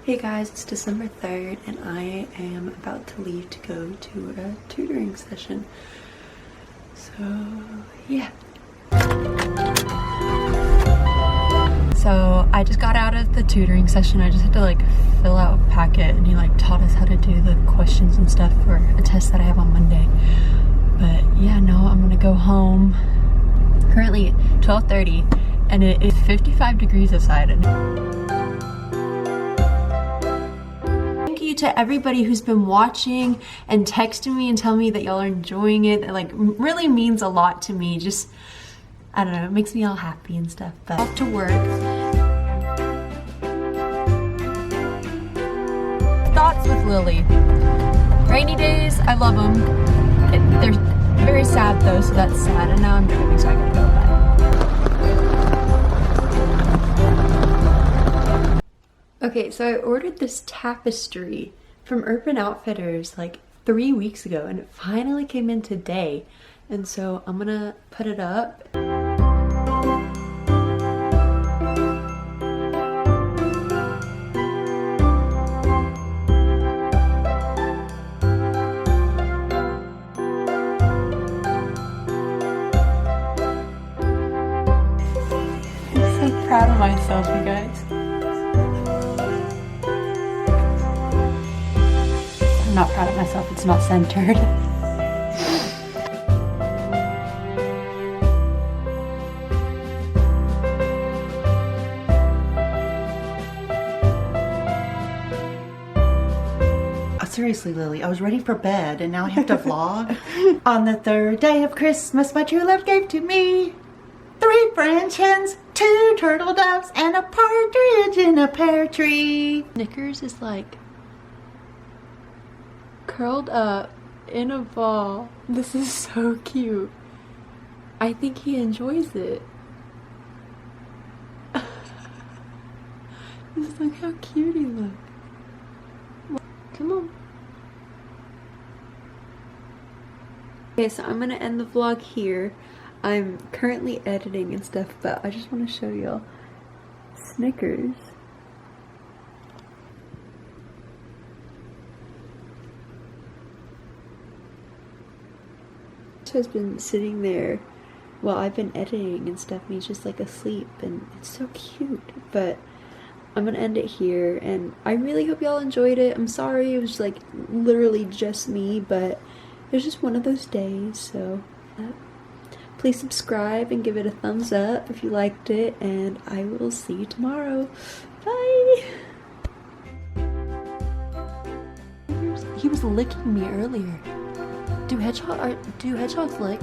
Hey guys, it's December 3rd and I am about to leave to go to a tutoring session. So, yeah. So I just got out of the tutoring session. I just had to like fill out a packet and he like taught us how to do the questions and stuff for a test that I have on Monday. But yeah, no, I'm gonna go home. Currently 12:30 and it is 55 degrees outside. Thank you to everybody who's been watching and texting me and telling me that y'all are enjoying it. It like really means a lot to me. Just, I don't know, it makes me all happy and stuff. But off to work. Thoughts with Lily. Rainy days, I love them. They're very sad though, so that's sad. And now I'm driving, so I gotta go back. Okay, so I ordered this tapestry from Urban Outfitters like 3 weeks ago and it finally came in today. And so I'm gonna put it up. I'm so proud of myself, you guys. I'm not proud of myself, it's not centered. Seriously, Lily, I was ready for bed and now I have to vlog. On the third day of Christmas, my true love gave to me 3 French hens, 2 turtle doves, and a partridge in a pear tree. Snickers is like curled up in a ball. This is so cute. I think he enjoys it. Just look how cute he looks. Come on. Okay, so I'm gonna end the vlog here. I'm currently editing and stuff, but I just want to show y'all Snickers. Has been sitting there while I've been editing and stuff, and he's just like asleep, and it's so cute. But I'm gonna end it here, and I really hope y'all enjoyed it. I'm sorry it was like literally just me, but it was just one of those days. So please subscribe and give it a thumbs up if you liked it, and I will see you tomorrow. Bye. He was licking me earlier. Do hedgehogs lick?